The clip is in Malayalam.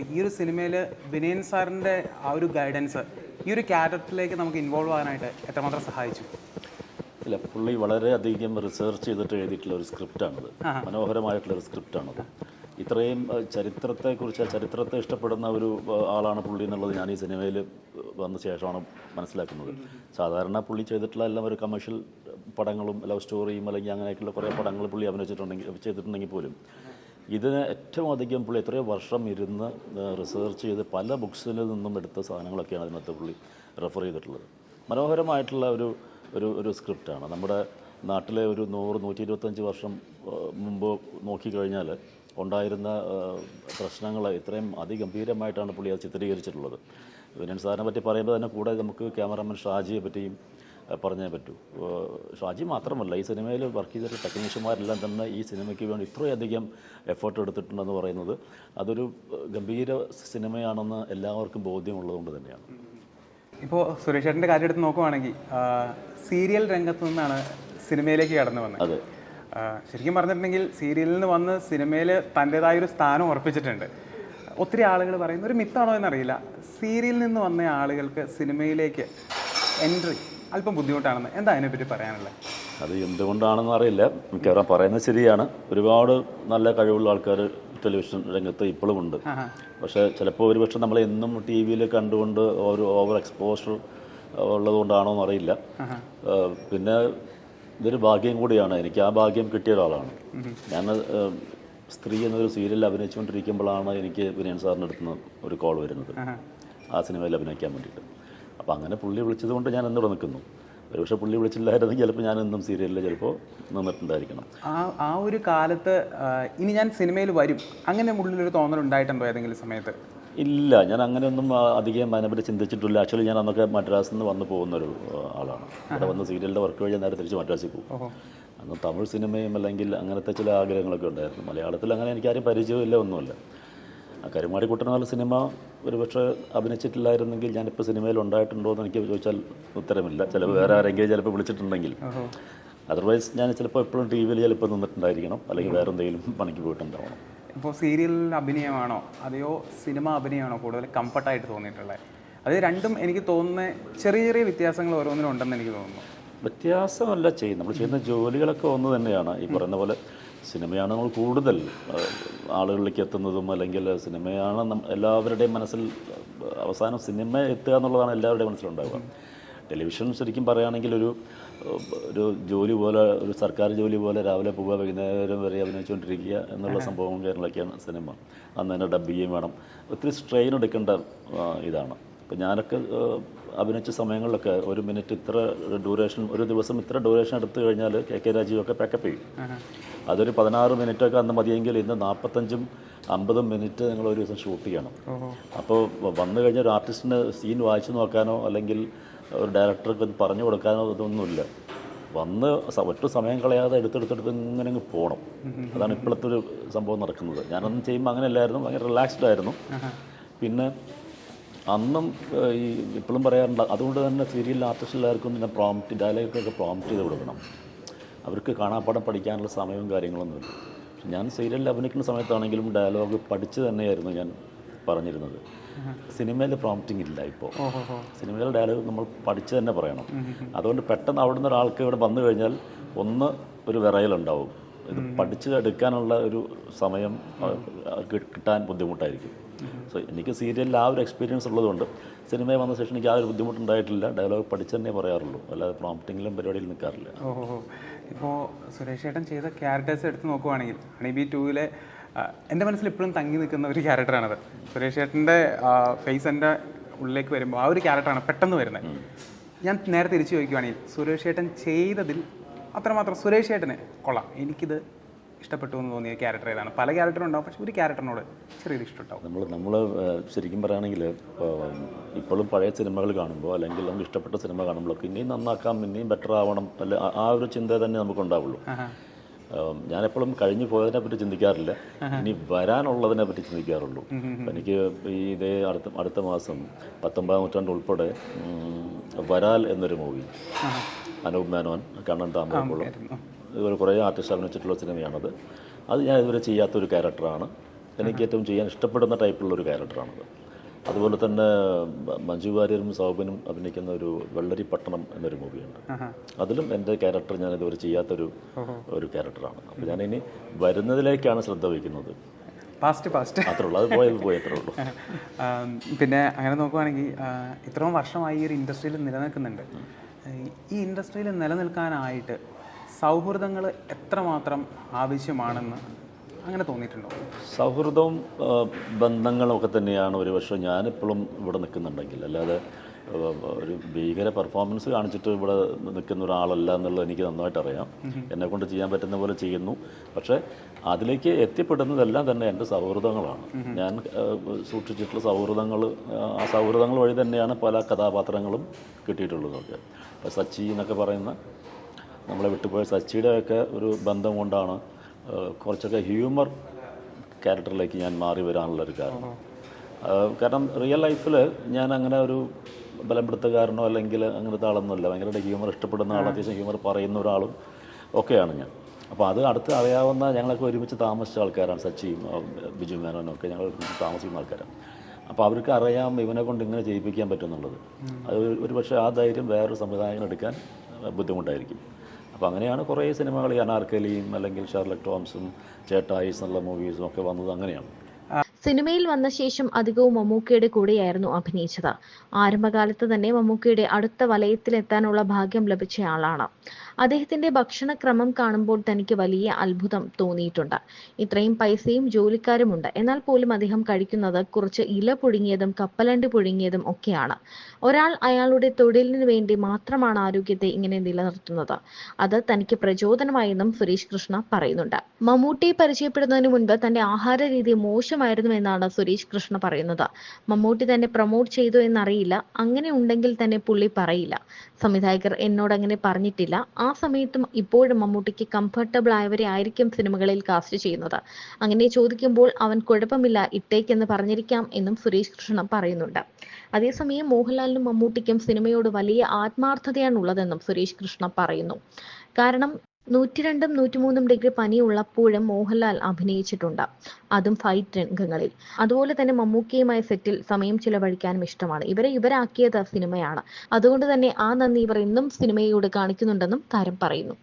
ഈ ഒരു സിനിമയിൽ വിനയൻ സാറിൻ്റെ ആ ഒരു ഗൈഡൻസ് ഈ ഒരു ക്യാരക്ടറിലേക്ക് നമുക്ക് ഇൻവോൾവ് ആകാനായിട്ട് എത്രമാത്രം സഹായിച്ചു? ഇല്ല, പുള്ളി വളരെയധികം റിസർച്ച് ചെയ്തിട്ട് എഴുതിയിട്ടുള്ള ഒരു സ്ക്രിപ്റ്റാണത്. മനോഹരമായിട്ടുള്ളൊരു സ്ക്രിപ്റ്റാണത്. ഇത്രയും ചരിത്രത്തെ ഇഷ്ടപ്പെടുന്ന ഒരു ആളാണ് പുള്ളി എന്നുള്ളത് ഞാൻ ഈ സിനിമയിൽ വന്ന ശേഷമാണ് മനസ്സിലാക്കുന്നത്. സാധാരണ പുള്ളി ചെയ്തിട്ടുള്ള എല്ലാം ഒരു കമേഴ്ഷ്യൽ പടങ്ങളും ലവ് സ്റ്റോറിയും അല്ലെങ്കിൽ അങ്ങനെയൊക്കെയുള്ള കുറേ പടങ്ങൾ പുള്ളി ചെയ്തിട്ടുണ്ടെങ്കിൽ പോലും ഇതിന് ഏറ്റവും അധികം പുള്ളി എത്രയോ വർഷം ഇരുന്ന് റിസർച്ച് ചെയ്ത് പല ബുക്സിൽ നിന്നും എടുത്ത സാധനങ്ങളൊക്കെയാണ് അതിനകത്ത് പുള്ളി റെഫർ ചെയ്തിട്ടുള്ളത്. മനോഹരമായിട്ടുള്ള ഒരു സ്ക്രിപ്റ്റാണ്. നമ്മുടെ നാട്ടിലെ ഒരു 100-125 വർഷം മുമ്പ് നോക്കിക്കഴിഞ്ഞാൽ ഉണ്ടായിരുന്ന പ്രശ്നങ്ങളെ ഇത്രയും അതിഗംഭീരമായിട്ടാണ് പുള്ളി അത് ചിത്രീകരിച്ചിട്ടുള്ളത്. വിനയൻ സാറിനെ പറ്റി പറയുമ്പോൾ തന്നെ കൂടെ നമുക്ക് ക്യാമറാമാൻ ഷാജിയെ പറ്റിയും പറഞ്ഞേ പറ്റൂ. ഷാജി മാത്രമല്ല, ഈ സിനിമയിൽ വർക്ക് ചെയ്തിട്ട് ടെക്നീഷ്യന്മാരെല്ലാം തന്നെ ഈ സിനിമയ്ക്ക് വേണ്ടി ഇത്രയധികം എഫേർട്ട് എടുത്തിട്ടുണ്ടെന്ന് പറയുന്നത് അതൊരു ഗംഭീര സിനിമയാണെന്ന് എല്ലാവർക്കും ബോധ്യമുള്ളതുകൊണ്ട് തന്നെയാണ്. ഇപ്പോൾ സുരേഷ് ചേട്ടൻ്റെ കാര്യം എടുത്ത് നോക്കുവാണെങ്കിൽ സീരിയൽ രംഗത്തു നിന്നാണ് സിനിമയിലേക്ക് കടന്നു വന്നത്. അതെ, ശരിക്കും പറഞ്ഞിട്ടുണ്ടെങ്കിൽ സീരിയലിൽ നിന്ന് വന്ന് സിനിമയിൽ തൻ്റേതായൊരു സ്ഥാനം ഉറപ്പിച്ചിട്ടുണ്ട്. ഒത്തിരി ആളുകൾ പറയുന്ന ഒരു മിത്താണോ എന്നറിയില്ല, സീരിയലിൽ നിന്ന് വന്ന ആളുകൾക്ക് സിനിമയിലേക്ക് എൻട്രി അല്പം ബുദ്ധിമുട്ടാണെന്ന്. എന്താ അതിനെപ്പറ്റി പറയാനുള്ളത്? അത് എന്തുകൊണ്ടാണെന്ന് അറിയില്ല. മിക്കവാറും പറയുന്നത് ശരിയാണ്. ഒരുപാട് നല്ല കഴിവുള്ള ആൾക്കാർ ടെലിവിഷൻ രംഗത്ത് ഇപ്പോഴും ഉണ്ട്. പക്ഷേ ചിലപ്പോൾ ഒരുപക്ഷെ നമ്മൾ എന്നും ടി വിയിൽ കണ്ടുകൊണ്ട് ഒരു ഓവർ എക്സ്പോഷർ ഉള്ളതുകൊണ്ടാണോ എന്നറിയില്ല. പിന്നെ ഇതൊരു ഭാഗ്യം കൂടിയാണ്. എനിക്ക് ആ ഭാഗ്യം കിട്ടിയ ഒരാളാണ് ഞാൻ. സ്ത്രീ എന്നൊരു സീരിയലിൽ അഭിനയിച്ചുകൊണ്ടിരിക്കുമ്പോഴാണ് എനിക്ക് വിനയൻ സാറിൻ്റെ അടുത്ത് നിന്ന് ഒരു കോൾ വരുന്നത് ആ സിനിമയിൽ അഭിനയിക്കാൻ വേണ്ടിയിട്ട്. അപ്പോൾ അങ്ങനെ പുള്ളി വിളിച്ചത് കൊണ്ട് ഞാൻ എന്നിവിടെ നിൽക്കുന്നു. ഒരുപക്ഷെ പുള്ളി വിളിച്ചില്ലായിരുന്നെങ്കിൽ ചിലപ്പോൾ ഞാൻ എന്നും സീരിയലിൽ ചിലപ്പോൾ നിന്നിട്ടുണ്ടായിരിക്കണം. ആ ഒരു കാലത്ത് ഇനി ഞാൻ സിനിമയിൽ വരും അങ്ങനെ ഉള്ളിലൊരു തോന്നലുണ്ടായിട്ടുണ്ടോ ഏതെങ്കിലും സമയത്ത്? ഇല്ല, ഞാൻ അങ്ങനെയൊന്നും അധികം അതിനെപ്പറ്റി ചിന്തിച്ചിട്ടില്ല. ആക്ച്വലി ഞാൻ അന്നൊക്കെ മദ്രാസിൽ നിന്ന് വന്ന് പോകുന്നൊരു ആളാണ്. അവിടെ വന്ന് സീരിയലിൻ്റെ വർക്ക് കഴിഞ്ഞാൽ നേരെ തിരിച്ച് മദ്രാസിൽ പോകും. അന്ന് തമിഴ് സിനിമയും അല്ലെങ്കിൽ അങ്ങനത്തെ ചില ആഗ്രഹങ്ങളൊക്കെ ഉണ്ടായിരുന്നു. മലയാളത്തിൽ അങ്ങനെ എനിക്കാരും പരിചയമില്ല, ഒന്നുമില്ല. കരുമാടിക്കുട്ടൻ എന്നുള്ള സിനിമ ഒരുപക്ഷെ അഭിനയിച്ചിട്ടില്ലായിരുന്നെങ്കിൽ ഞാനിപ്പോൾ സിനിമയിൽ ഉണ്ടായിട്ടുണ്ടോ എന്ന് എനിക്ക് ചോദിച്ചാൽ ഉത്തരമില്ല. ചിലപ്പോൾ വേറെ ആരെങ്കിലും ചിലപ്പോൾ വിളിച്ചിട്ടുണ്ടെങ്കിൽ. അതർവൈസ് ഞാൻ ചിലപ്പോൾ എപ്പോഴും ടി വിയിൽ ചിലപ്പോൾ നിന്നിട്ടുണ്ടായിരിക്കണം, അല്ലെങ്കിൽ വേറെ എന്തെങ്കിലും പണിക്ക് പോയിട്ടുണ്ടാവണം. ഇപ്പോൾ സീരിയലിൽ അഭിനയമാണോ അതെയോ സിനിമ അഭിനയമാണോ കൂടുതൽ കംഫർട്ടായിട്ട് തോന്നിയിട്ടുള്ളത്? അത് രണ്ടും എനിക്ക് തോന്നുന്ന ചെറിയ ചെറിയ വ്യത്യാസങ്ങൾ ഓരോന്നിനും ഉണ്ടെന്ന് എനിക്ക് തോന്നുന്നു. വ്യത്യാസമല്ല, നമ്മൾ ചെയ്യുന്ന ജോലികളൊക്കെ ഒന്ന് തന്നെയാണ്. ഈ പറയുന്ന പോലെ സിനിമയാണ് നമ്മൾ കൂടുതൽ ആളുകളിലേക്ക് എത്തുന്നതും, അല്ലെങ്കിൽ സിനിമയാണ് എല്ലാവരുടെയും മനസ്സിൽ അവസാനം സിനിമ എത്തുക എന്നുള്ളതാണ് എല്ലാവരുടെയും മനസ്സിലുണ്ടാവുക. ടെലിവിഷൻ ശരിക്കും പറയുകയാണെങ്കിൽ ഒരു ജോലി പോലെ, ഒരു സർക്കാർ ജോലി പോലെ രാവിലെ പോവുക വൈകുന്നേരം വരെ അഭിനയിച്ചുകൊണ്ടിരിക്കുക എന്നുള്ള സംഭവം കാര്യങ്ങളൊക്കെയാണ് സിനിമ. അന്ന് തന്നെ ഡബ് ചെയ്യുകയും വേണം, ഒത്തിരി സ്ട്രെയിൻ എടുക്കേണ്ട ഇതാണ്. ഇപ്പം ഞാനൊക്കെ അഭിനയിച്ച സമയങ്ങളിലൊക്കെ 1 മിനിറ്റ് ഇത്ര ഡ്യൂറേഷൻ, ഒരു ദിവസം ഇത്ര ഡ്യൂറേഷൻ എടുത്തു കഴിഞ്ഞാൽ കെ രാജീവൊക്കെ പാക്കപ്പ് ചെയ്യും. അതൊരു 16 മിനിറ്റൊക്കെ അന്ന് മതിയെങ്കിൽ ഇന്ന് 40-50 മിനിറ്റ് നിങ്ങൾ ഒരു ദിവസം ഷൂട്ട് ചെയ്യണം. അപ്പോൾ വന്നു കഴിഞ്ഞാൽ ഒരു ആർട്ടിസ്റ്റിന് സീൻ വായിച്ചു നോക്കാനോ അല്ലെങ്കിൽ ഒരു ഡയറക്ടർക്ക് പറഞ്ഞു കൊടുക്കാനോ ഇതൊന്നുമില്ല. വന്ന് ഒട്ടും സമയം കളയാതെ എടുത്തെടുത്തെടുത്ത് ഇങ്ങനെ അങ്ങ് പോകണം. അതാണ് ഇപ്പോഴത്തെ ഒരു സംഭവം നടക്കുന്നത്. ഞാനൊന്നും ചെയ്യുമ്പോൾ അങ്ങനെയല്ലായിരുന്നു, ഭയങ്കര റിലാക്സ്ഡ് ആയിരുന്നു. പിന്നെ അന്നും ഈ ഇപ്പോഴും പറയാറുണ്ട്, അതുകൊണ്ട് തന്നെ സീരിയൽ ആർട്ടിസ്റ്റുകാർക്കും പിന്നെ ഡയലോഗൊക്കെ പ്രോംപ്റ്റ് ചെയ്ത് കൊടുക്കണം. അവർക്ക് കാണാപ്പാടം പഠിക്കാനുള്ള സമയവും കാര്യങ്ങളൊന്നുമില്ല. ഞാൻ സീരിയലിൽ അഭിനയിക്കുന്ന സമയത്താണെങ്കിലും ഡയലോഗ് പഠിച്ച് തന്നെയായിരുന്നു ഞാൻ പറഞ്ഞിരുന്നത്. സിനിമയിൽ പ്രോംപ്റ്റിംഗ് ഇല്ല. ഇപ്പോൾ സിനിമയിലെ ഡയലോഗ് നമ്മൾ പഠിച്ച് തന്നെ പറയണം. അതുകൊണ്ട് പെട്ടെന്ന് അവിടുന്ന് ഒരാൾക്ക് ഇവിടെ വന്നു കഴിഞ്ഞാൽ ഒരു വിറയലുണ്ടാവും. ഇത് പഠിച്ച് എടുക്കാനുള്ള ഒരു സമയം കിട്ടാൻ ബുദ്ധിമുട്ടായിരിക്കും. സോ എനിക്ക് സീരിയലിൽ ആ ഒരു എക്സ്പീരിയൻസ് ഉള്ളതുകൊണ്ട് സിനിമയിൽ വന്ന ശേഷം എനിക്ക് ആ ഒരു ബുദ്ധിമുട്ടുണ്ടായിട്ടില്ല. ഡയലോഗ് പഠിച്ച് തന്നെ പറയാറുള്ളൂ, അല്ലാതെ പ്രോംപ്റ്റിങ്ങിലും പരിപാടിയിൽ നിൽക്കാറില്ല. ഇപ്പോൾ സുരേഷ് ചേട്ടൻ ചെയ്ത ക്യാരക്ടേഴ്സ് എടുത്ത് നോക്കുവാണെങ്കിൽ ഹണിബി 2-ലെ എൻ്റെ മനസ്സിൽ ഇപ്പോഴും തങ്ങി നിൽക്കുന്ന ഒരു ക്യാരക്ടറാണത്. സുരേഷ് ചേട്ടൻ്റെ ഫേസ് എൻ്റെ ഉള്ളിലേക്ക് വരുമ്പോൾ ആ ഒരു ക്യാരക്ടറാണ് പെട്ടെന്ന് വരുന്നത്. ഞാൻ നേരെ തിരിച്ചു ചോദിക്കുവാണെങ്കിൽ സുരേഷ് ചേട്ടൻ ചെയ്തതിൽ അത്രമാത്രം സുരേഷ് ചേട്ടന് കൊള്ളാം, എനിക്കിത് ഇഷ്ടപ്പെട്ടു എന്ന് തോന്നിയ ക്യാരക്ടർ ഏതാണ്? പല ക്യാരക്ടറും ഉണ്ടാവും, പക്ഷെ ഒരു ക്യാരക്ടറിനോട് ചെറിയൊരു ഇഷ്ടമുണ്ടാവും. നമ്മൾ ശരിക്കും പറയുകയാണെങ്കിൽ ഇപ്പോഴും പഴയ സിനിമകൾ കാണുമ്പോൾ അല്ലെങ്കിൽ നമുക്ക് ഇഷ്ടപ്പെട്ട സിനിമ കാണുമ്പോഴൊക്കെ ഇനിയും നന്നാക്കാം, ഇനിയും ബെറ്റർ ആവണം, അല്ല ആ ഒരു ചിന്ത തന്നെ നമുക്കുണ്ടാവുള്ളൂ. ഞാനെപ്പോഴും കഴിഞ്ഞു പോയതിനെ പറ്റി ചിന്തിക്കാറില്ല, ഇനി വരാനുള്ളതിനെ പറ്റി ചിന്തിക്കാറുള്ളൂ. എനിക്ക് ഇതേ അടുത്ത മാസം 19-ാം നൂറ്റാണ്ട് ഉൾപ്പെടെ വരാൽ എന്നൊരു മൂവി, അനൂപ് മേനോൻ, കണ്ണൻ താമരക്കുളം, ഇതുപോലെ കുറേ ആർട്ടിസ്റ്റ് അഭിനയിച്ചിട്ടുള്ള സിനിമയാണത്. അത് ഞാൻ ഇതുവരെ ചെയ്യാത്തൊരു ക്യാരക്ടറാണ്. എനിക്ക് ഏറ്റവും ചെയ്യാൻ ഇഷ്ടപ്പെടുന്ന ടൈപ്പുള്ള ഒരു ക്യാരക്ടറാണത്. അതുപോലെ തന്നെ മഞ്ജു വാര്യരും സൗബിനും അഭിനയിക്കുന്ന ഒരു വെള്ളരിപ്പട്ടണം എന്നൊരു മൂവിയുണ്ട്. അതിലും എൻ്റെ ക്യാരക്ടർ ഞാൻ ഇതുവരെ ചെയ്യാത്തൊരു ക്യാരക്ടറാണ്. അപ്പോൾ ഞാനിനി വരുന്നതിലേക്കാണ് ശ്രദ്ധ വയ്ക്കുന്നത്. പാസ്റ്റ് അത്രേ ഉള്ളൂ, അത് പോയി അത്രേ ഉള്ളൂ. പിന്നെ അങ്ങനെ നോക്കുവാണെങ്കിൽ ഇത്രയും വർഷമായി ഈ ഒരു ഇൻഡസ്ട്രിയിൽ നിലനിൽക്കുന്നുണ്ട്. ഈ ഇൻഡസ്ട്രിയിൽ നിലനിൽക്കാനായിട്ട് സൗഹൃദങ്ങൾ എത്രമാത്രം ആവശ്യമാണെന്ന് അങ്ങനെ തോന്നിയിട്ടുണ്ടോ? സൗഹൃദവും ബന്ധങ്ങളും ഒക്കെ തന്നെയാണ് ഒരുപക്ഷെ ഞാനിപ്പോഴും ഇവിടെ നിൽക്കുന്നുണ്ടെങ്കിൽ. അല്ലാതെ ഒരു ഭീകര പെർഫോമൻസ് കാണിച്ചിട്ട് ഇവിടെ നിൽക്കുന്ന ഒരാളല്ല എന്നുള്ളത് എനിക്ക് നന്നായിട്ട് അറിയാം. എന്നെക്കൊണ്ട് ചെയ്യാൻ പറ്റുന്ന പോലെ ചെയ്യുന്നു. പക്ഷേ അതിലേക്ക് എത്തിപ്പെടുന്നതെല്ലാം തന്നെ എൻ്റെ സൗഹൃദങ്ങളാണ്. ഞാൻ സൂക്ഷിച്ചിട്ടുള്ള സൗഹൃദങ്ങൾ, ആ സൗഹൃദങ്ങൾ വഴി തന്നെയാണ് പല കഥാപാത്രങ്ങളും കിട്ടിയിട്ടുള്ളതൊക്കെ. ഇപ്പോൾ സച്ചി എന്നൊക്കെ പറയുന്ന നമ്മളെ വിട്ടുപോയ സച്ചിയുടെയൊക്കെ ഒരു ബന്ധം കൊണ്ടാണ് കുറച്ചൊക്കെ ഹ്യൂമർ ക്യാരക്ടറിലേക്ക് ഞാൻ മാറി വരാനുള്ളൊരു കാരണം. കാരണം റിയൽ ലൈഫിൽ ഞാൻ അങ്ങനെ ഒരു ബലപ്പെടുത്തുകാരനോ അല്ലെങ്കിൽ അങ്ങനത്തെ ആളൊന്നുമല്ല. ഭയങ്കരമായിട്ട് ഹ്യൂമർ ഇഷ്ടപ്പെടുന്ന ആൾ, അത്യാവശ്യം ഹ്യൂമർ പറയുന്ന ഒരാളും ഒക്കെയാണ് ഞാൻ. അപ്പോൾ അത് അടുത്ത് അറിയാവുന്ന ഞങ്ങളൊക്കെ ഒരുമിച്ച് താമസിച്ച ആൾക്കാരാണ്. സച്ചിയും ബിജു മേനോനും ഒക്കെ ഞങ്ങൾ ഒരുമിച്ച് താമസിക്കുന്ന ആൾക്കാരാണ്. അപ്പോൾ അവർക്ക് അറിയാം ഇവനെ കൊണ്ട് ഇങ്ങനെ ചെയ്യിപ്പിക്കാൻ പറ്റുമെന്നുള്ളത്. അത് ഒരു പക്ഷേ ആ ധൈര്യം വേറൊരു സംവിധായകൻ എടുക്കാൻ ബുദ്ധിമുട്ടായിരിക്കും. അപ്പോൾ അങ്ങനെയാണ് കുറേ സിനിമകൾ, ഈ അനാർക്കലിയും അല്ലെങ്കിൽ ഷെർലക് ടോംസും ചേട്ടായിസ് എന്നുള്ള മൂവീസും ഒക്കെ വന്നത് അങ്ങനെയാണ്. സിനിമയിൽ വന്ന ശേഷം അധികവും മമ്മൂക്കയുടെ കൂടെയായിരുന്നു അഭിനയിച്ചത്. ആരംഭകാലത്ത് തന്നെ മമ്മൂക്കയുടെ അടുത്ത വലയത്തിലെത്താനുള്ള ഭാഗ്യം ലഭിച്ചയാളാണ്. അദ്ദേഹത്തിന്റെ ഭക്ഷണക്രമം കാണുമ്പോൾ തനിക്ക് വലിയ അത്ഭുതം തോന്നിയിട്ടുണ്ട്. ഇത്രയും പൈസയും ജോലിക്കാരുമുണ്ട്, എന്നാൽ പോലും അദ്ദേഹം കഴിക്കുന്നത് കുറച്ച് ഇല പുഴുങ്ങിയതും കപ്പലണ്ടി പുഴുങ്ങിയതും ഒക്കെയാണ്. ഒരാൾ അയാളുടെ തൊഴിലിനു വേണ്ടി മാത്രമാണ് ആരോഗ്യത്തെ ഇങ്ങനെ നിലനിർത്തുന്നത്. അത് തനിക്ക് പ്രചോദനമായെന്നും സുരേഷ് കൃഷ്ണ പറയുന്നുണ്ട്. മമ്മൂട്ടിയെ പരിചയപ്പെടുന്നതിന് മുൻപ് തന്റെ ആഹാര രീതി മോശമായിരുന്നു എന്നാണ് സുരേഷ് കൃഷ്ണ പറയുന്നത്. മമ്മൂട്ടി തന്നെ പ്രൊമോട്ട് ചെയ്തു എന്നറിയില്ല. അങ്ങനെ ഉണ്ടെങ്കിൽ തന്നെ പുള്ളി പറയില്ല. സംവിധായകർ എന്നോട് അങ്ങനെ പറഞ്ഞിട്ടില്ല. ആ സമയത്തും ഇപ്പോഴും മമ്മൂട്ടിക്ക് കംഫർട്ടബിൾ ആയവരെ ആയിരിക്കും സിനിമകളിൽ കാസ്റ്റ് ചെയ്യുന്നത്. അങ്ങനെ ചോദിക്കുമ്പോൾ അവൻ കുഴപ്പമില്ല ഇട്ടേക്കെന്ന് പറഞ്ഞിരിക്കാം എന്നും സുരേഷ് കൃഷ്ണ പറയുന്നുണ്ട്. അതേസമയം മോഹൻലാലിനും മമ്മൂട്ടിക്കും സിനിമയോട് വലിയ ആത്മാർത്ഥതയാണുള്ളതെന്നും സുരേഷ് കൃഷ്ണ പറയുന്നു. കാരണം 102 103 ഡിഗ്രി പനിയുള്ളപ്പോഴും മോഹൻലാൽ അഭിനയിച്ചിട്ടുണ്ട്, അതും ഫൈറ്റ് രംഗങ്ങളിൽ. അതുപോലെ തന്നെ മമ്മൂക്കയുമായി സെറ്റിൽ സമയം ചിലവഴിക്കാനും ഇഷ്ടമാണ്. ഇവരാക്കിയത് സിനിമയാണ്. അതുകൊണ്ട് തന്നെ ആ നന്ദി ഇവർ എന്നും സിനിമയോട് കാണിക്കുന്നുണ്ടെന്നും താരം പറയുന്നു.